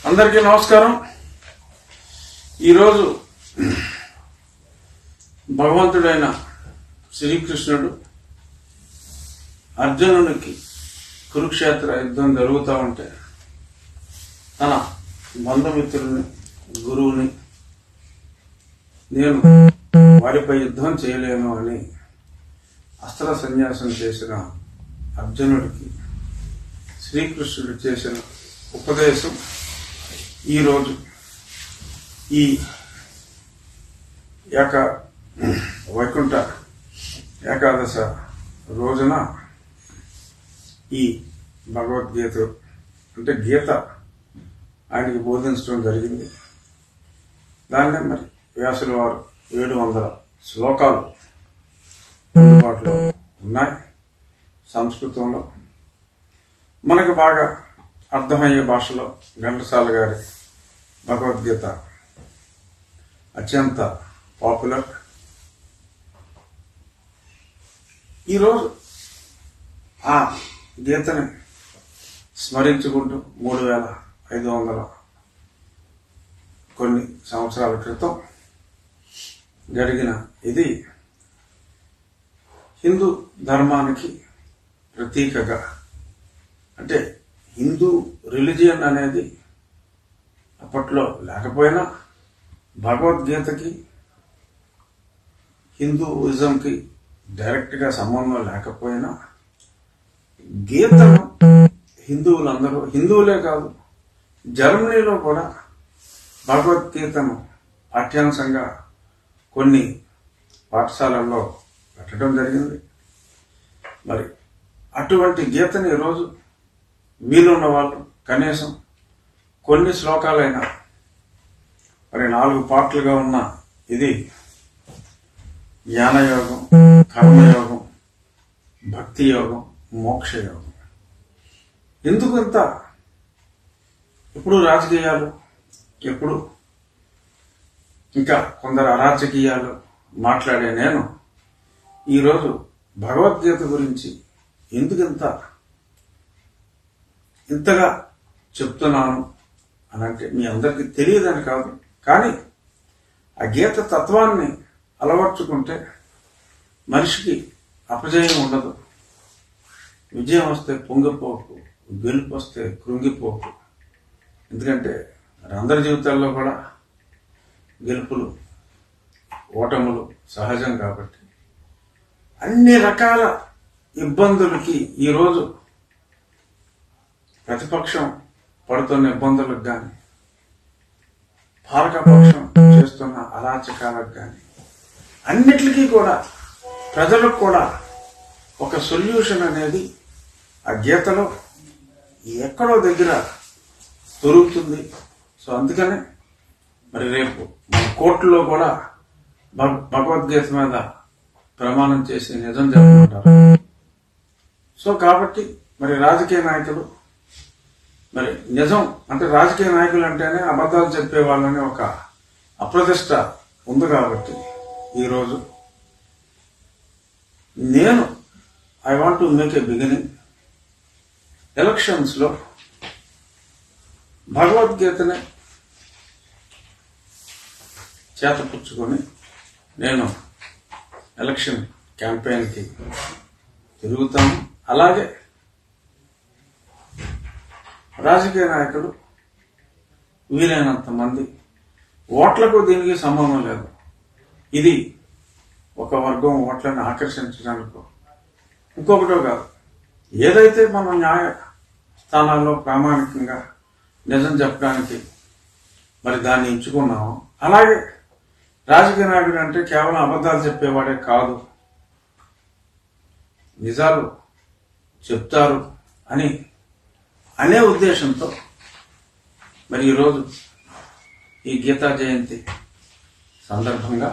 అందరికీ నమస్కారం. ఈరోజు భగవంతుడైన శ్రీకృష్ణుడు అర్జునునికి కురుక్షేత్ర యుద్ధం జరుగుతూ ఉంటే తన బంధుమిత్రుని గురువుని నేను వారిపై యుద్ధం చేయలేను అని అస్త్ర సన్యాసం చేసిన అర్జునుడికి శ్రీకృష్ణుడు చేసిన ఉపదేశం ఈరోజు ఈ వైకుంఠ ఏకాదశ రోజున ఈ భగవద్గీత అంటే గీత ఆయనకి బోధించడం జరిగింది. దాన్నే మరి వ్యాసుల వారు 700 శ్లోకాలు అందుబాటులో ఉన్నాయి. సంస్కృతంలో మనకు బాగా అర్థమయ్యే భాషలో ఘంటసాల గారి భగవద్గీత అత్యంత పాపులర్. ఈరోజు ఆ గీతని స్మరించుకుంటూ 3500 కొన్ని సంవత్సరాల క్రితం జరిగిన ఇది హిందూ ధర్మానికి ప్రతీకగా, అంటే హిందూ రిలీజియన్ అనేది అప్పట్లో లేకపోయినా భగవద్గీతకి హిందూయిజంకి డైరెక్ట్గా సంబంధం లేకపోయినా గీతను హిందువులందరూ, హిందువులే కాదు జర్మనీలో కూడా భగవద్గీతను పాఠ్యాంశంగా కొన్ని పాఠశాలల్లో పెట్టడం జరిగింది. మరి అటువంటి గీతని ఈరోజు వీలున్న వాళ్ళు కనీసం కొన్ని శ్లోకాలైనా, మరి 4 పార్ట్లుగా ఉన్న ఇది జ్ఞానయోగం, కర్మయోగం, భక్తి యోగం, మోక్ష యోగం. ఎందుకు ఇంత ఎప్పుడు రాజకీయాలు, ఎప్పుడు ఇంకా కొందరు అరాజకీయాలు మాట్లాడే నేను ఈరోజు భగవద్గీత గురించి ఎందుకు ఇంతగా చెప్తున్నాను అని అంటే మీ అందరికీ తెలియదని కాదు, కానీ ఆ గీత తత్వాన్ని అలవర్చుకుంటే మనిషికి అపజయం ఉండదు. విజయం వస్తే పొంగిపోకు, గెలుపు వస్తే కృంగిపోకు. ఎందుకంటే అందరి జీవితాల్లో కూడా గెలుపులు ఓటములు సహజం కాబట్టి అన్ని రకాల ఇబ్బందులకి ఈరోజు ప్రతిపక్షం పడుతున్న ఇబ్బందులకు కానీ, పాలకపక్షం చేస్తున్న అరాచకాలకు కానీ, అన్నిటికీ కూడా ప్రజలకు కూడా ఒక సొల్యూషన్ అనేది ఆ గీతలో ఎక్కడో దగ్గర దొరుకుతుంది. సో అందుకనే మరి రేపు కోర్టులో కూడా భగవద్గీత మీద ప్రమాణం చేసి నిజం చెప్పమంటారు. సో కాబట్టి మరి రాజకీయ నాయకులు, మరి నిజం అంటే రాజకీయ నాయకులు అంటేనే అబద్ధాలు చెప్పే వాళ్ళని ఒక అప్రతిష్ట ఉంది. కాబట్టి ఈరోజు నేను I want to make a beginning. Elections లో భగవద్గీతని చేతపుచ్చుకొని నేను ఎలక్షన్ క్యాంపెయిన్కి తిరుగుతాను. అలాగే రాజకీయ నాయకులు వీలైనంత మంది, ఓట్లకు దీనికి సంబంధం లేదు, ఇది ఒక వర్గం ఓట్లను ఆకర్షించడానికి ఇంకొకటో కాదు, ఏదైతే మనం న్యాయ స్థానాల్లో ప్రామాణికంగా నిజం చెప్పడానికి మరి దాన్ని ఎంచుకున్నామో, అలాగే రాజకీయ నాయకుడు అంటే కేవలం అబద్ధాలు చెప్పేవాడే కాదు, నిజాలు చెప్తారు అనే ఉద్దేశంతో మరి ఈరోజు ఈ గీతా జయంతి సందర్భంగా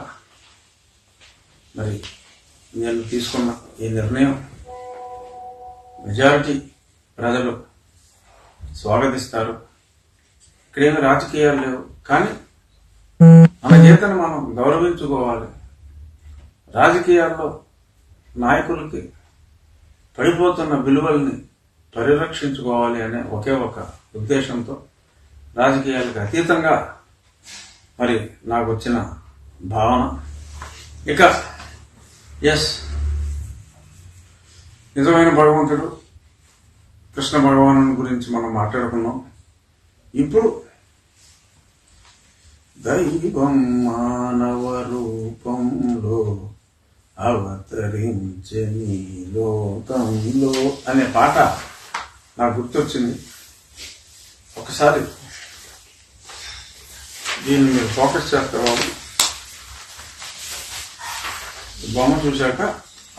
మరి నేను తీసుకున్న ఈ నిర్ణయం మెజారిటీ ప్రజలు స్వాగతిస్తారు. ఇక్కడేమి రాజకీయాలు లేవు, కానీ మన గీతను మనం గౌరవించుకోవాలి. రాజకీయాల్లో నాయకులకి పడిపోతున్న విలువల్ని పరిరక్షించుకోవాలి అనే ఒకే ఒక ఉద్దేశంతో రాజకీయాలకు అతీతంగా మరి నాకు వచ్చిన భావన. ఇక నిజమైన భగవంతుడు కృష్ణ భగవాను గురించి మనం మాట్లాడుకున్నాం. ఇప్పుడు దైవం మానవ రూపంలో అవతరించని లోకంలో అనే పాట నాకు గుర్తొచ్చింది. ఒకసారి దీన్ని మీరు ఫోకస్ చేస్తారు. బొమ్మ చూశాక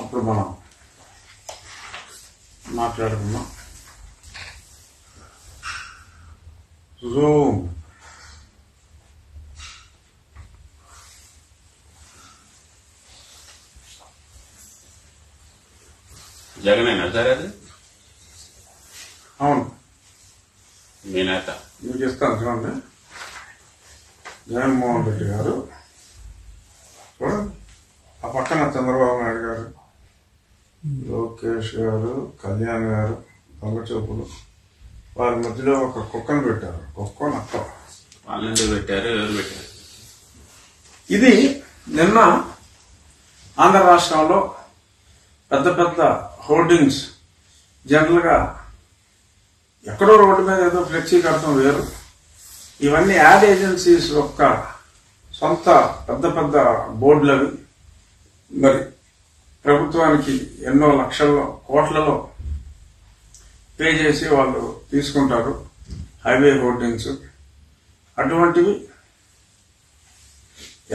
అప్పుడు మనం మాట్లాడుకున్నాం. జూమ్. జగనేనా సార్ అది? అవును, మీ నేత. మీకు ఇస్తాను చూడండి. జగన్మోహన్ రెడ్డి గారు చూడండి, ఆ పక్కన చంద్రబాబు నాయుడు గారు, లోకేష్ గారు, కళ్యాణ్ గారు, దొంగ చూపులు. వారి మధ్యలో ఒక కుక్కను పెట్టారు. కుక్క నక్క. వాళ్ళు ఎందుకు పెట్టారు? ఎవరు పెట్టారు? ఇది నిన్న ఆంధ్ర రాష్ట్రంలో పెద్ద పెద్ద హోర్డింగ్స్, జనరల్ గా ఎక్కడో రోడ్డు మీద ఏదో ఫ్లెక్సీ కడతాం వేరు. ఇవన్నీ యాడ్ ఏజెన్సీస్ యొక్క సొంత పెద్ద పెద్ద బోర్డులు అవి. మరి ప్రభుత్వానికి ఎన్నో లక్షల్లో కోట్లలో పే చేసి వాళ్ళు తీసుకుంటారు హైవే హోర్డింగ్స్. అటువంటివి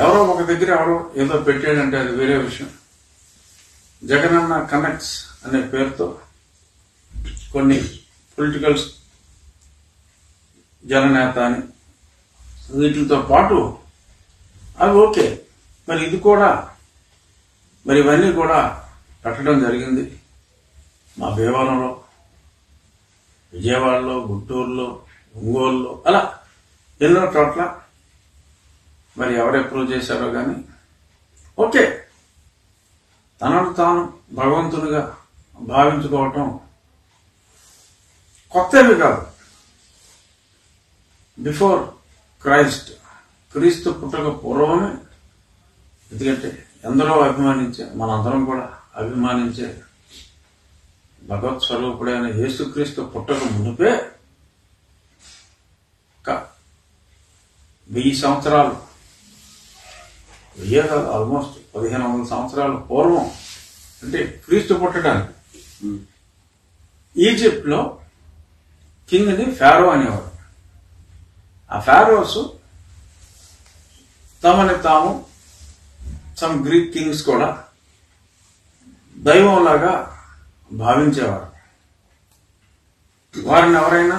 ఎవరో ఒక దగ్గర ఎవరో ఏదో పెట్టాడంటే అది వేరే విషయం. జగనన్న కనెక్ట్స్ అనే పేరుతో కొన్ని పొలిటికల్ జననేత అని వీటితో పాటు అవి ఓకే. మరి ఇది కూడా మరి ఇవన్నీ కూడా పెట్టడం జరిగింది. మా భీమవరంలో, విజయవాడలో, గుంటూరులో, ఒంగోలులో, అలా ఎన్నో చోట్ల మరి ఎవరు అప్రూవ్ చేశారో కానీ ఓకే. తనను తాను భగవంతునిగా భావించుకోవటం కొత్తవి కాదు. బిఫోర్ క్రీస్తు పుట్టక పూర్వమే. ఎందుకంటే ఎందరో అభిమానించే, మనందరం కూడా అభిమానించే భగవత్ స్వరూపుడైన యేసుక్రీస్తు పుట్టక మునిపే 1000 సంవత్సరాలు, 1000 కాదు, ఆల్మోస్ట్ 1500 సంవత్సరాల పూర్వం, అంటే క్రీస్తు పుట్టడానికి ఈజిప్ట్ లో కింగ్ ని ఫారో అనేవారు. ఆ ఫారోస్ తమని తాము, సమ్ గ్రీక్ కింగ్స్ కూడా దైవంలాగా భావించేవారు. వారిని ఎవరైనా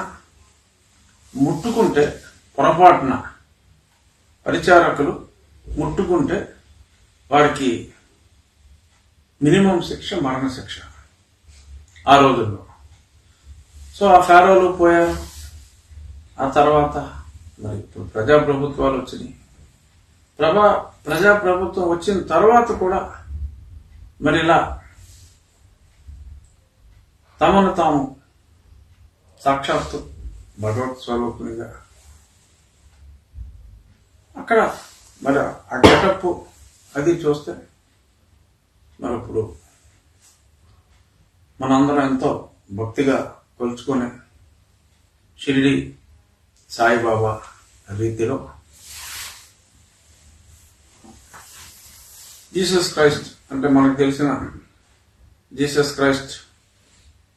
ముట్టుకుంటే, పొరపాటున పరిచారకులు ముట్టుకుంటే వారికి మినిమం శిక్ష మరణ శిక్ష ఆ రోజుల్లో. సో ఆ ఫారోలు పోయారు. ఆ తర్వాత మరి ఇప్పుడు ప్రజాప్రభుత్వాలు వచ్చినాయి. ప్రజాప్రభుత్వం వచ్చిన తర్వాత కూడా మరి ఇలా తమను తాము సాక్షాత్తు భగవత్ స్వరూపునిగా అక్కడ మరి ఆ గెటప్ అది చూస్తే మరి ఇప్పుడు మనందరం ఎంతో భక్తిగా కొలుచుకునే షిరిడి సాయిబాబా రీతిలో జీసస్ క్రైస్ట్ అంటే మనకు తెలిసిన జీసస్ క్రైస్ట్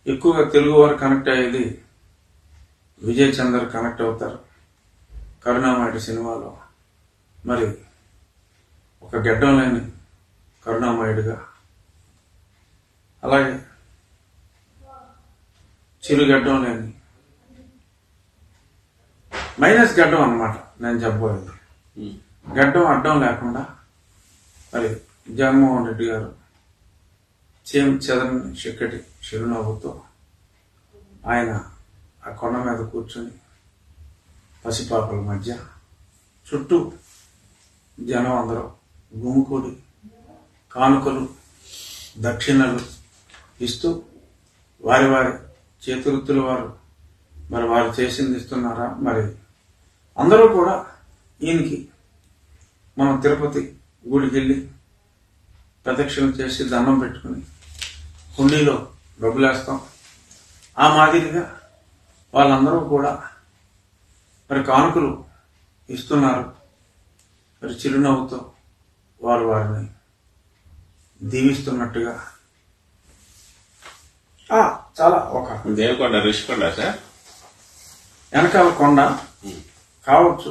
ఎక్కువగా తెలుగు వారు కనెక్ట్ అయ్యేది విజయ్ చందర్ కనెక్ట్ అవుతారు. కరుణామయుడు సినిమాలో మరి ఒక గెడ్డం లేని కరుణామయుడిగా, అలాగే చిరుగడ్డం లేని మైనస్ గడ్డం అన్నమాట నేను చెప్పబోయేది. గడ్డం అడ్డం లేకుండా మరి జగన్మోహన్ రెడ్డి గారు చెదరని చిక్కటి చిరునవ్వుతో ఆయన ఆ కొండ మీద కూర్చొని పసిపాపల మధ్య చుట్టూ జనం అందరూ గుమికూడి కానుకలు దక్షిణలు ఇస్తూ వారి వారి చేతివృత్తుల వారు మరి వారు చేసింది ఇస్తున్నారా? మరి అందరూ కూడా ఈయనకి మనం తిరుపతి గుడికి వెళ్ళి ప్రదక్షిణ చేసి దండం పెట్టుకుని హుండీలో డబ్బులేస్తాం. ఆ మాదిరిగా వాళ్ళందరూ కూడా మరి కానుకలు ఇస్తున్నారు. మరి చిరునవ్వుతో వారు వారిని దీవిస్తున్నట్టుగా చాలా ఒక దేవకొండ ఋషికొండ సార్ వెనకాల కొండ కావచ్చు,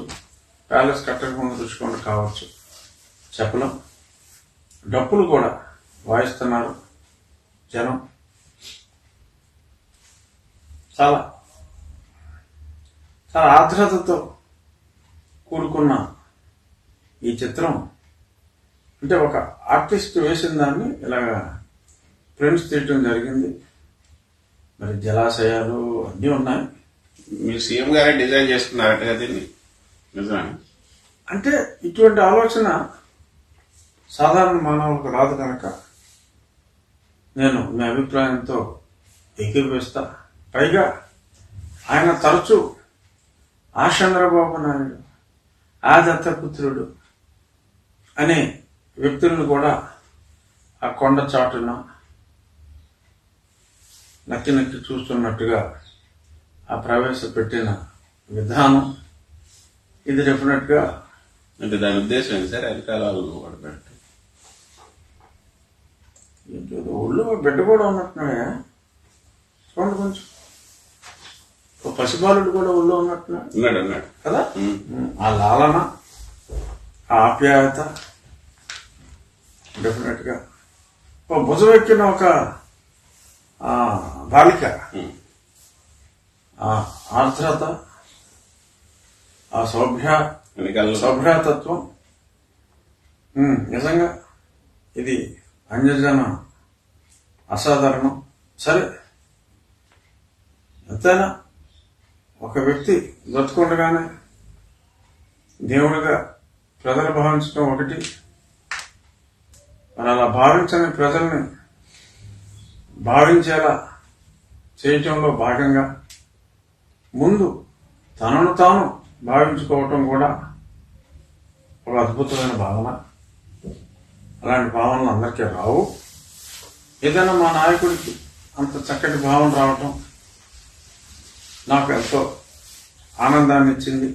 ప్యాలెస్ కట్టకుండా ఋషికొండ కావచ్చు, చెప్పలేం. డప్పులు కూడా వాయిస్తున్నారు జనం. చాలా చాలా ఆర్ద్రతతో కూడుకున్న ఈ చిత్రం. అంటే ఒక ఆర్టిస్ట్ వేసిన దాన్ని ఇలాగా ప్రింట్స్ తీయటం జరిగింది. మరి జలాశయాలు అన్నీ ఉన్నాయి. మీరు సీఎం గారే డిజైన్ చేసుకున్నారట దీన్ని, నిజమే? అంటే ఇటువంటి ఆలోచన సాధారణ మానవులకు రాదు కనుక నేను మీ అభిప్రాయంతో ఏకీభవిస్తా. పైగా ఆయన తరచూ ఆ చంద్రబాబు నాయుడు, ఆ దత్తపుత్రుడు అనే వ్యక్తులను కూడా ఆ కొండ చాటున నక్కి నక్కి చూస్తున్నట్టుగా ఆ ప్రవేశపెట్టిన విధానం ఇది డెఫినెట్ గా. అంటే దాని ఉద్దేశం ఏంటి సార్? వెనకాల వాళ్ళు కూడా పెట్టు ఒళ్ళు బిడ్డ కూడా ఉన్నట్టున్నాడే చూడండి. కొంచెం పసిబాలుడు కూడా ఒళ్ళు ఉన్నట్టున్నాడు కదా. ఆ లాలన, ఆ ఆప్యాయత డెఫినెట్ గా. భుజం ఎక్కిన ఒక బాలిక, ఆ ఆర్ద్రత, ఆ సౌభ్రతత్వం నిజంగా ఇది అన్యజన అసాధారణం. సరే, ఎంతైనా ఒక వ్యక్తి బ్రతుకుండగానే దేవుడిగా ప్రజలు భావించడం ఒకటి, మరి అలా భావించని ప్రజల్ని భావించేలా చేయటంలో భాగంగా ముందు తనను తాను భావించుకోవటం కూడా ఒక అద్భుతమైన భావన. అలాంటి భావనలు అందరికీ రావు. ఏదైనా మా నాయకుడికి అంత చక్కటి భావన రావటం నాకు ఎంతో ఆనందాన్ని ఇచ్చింది.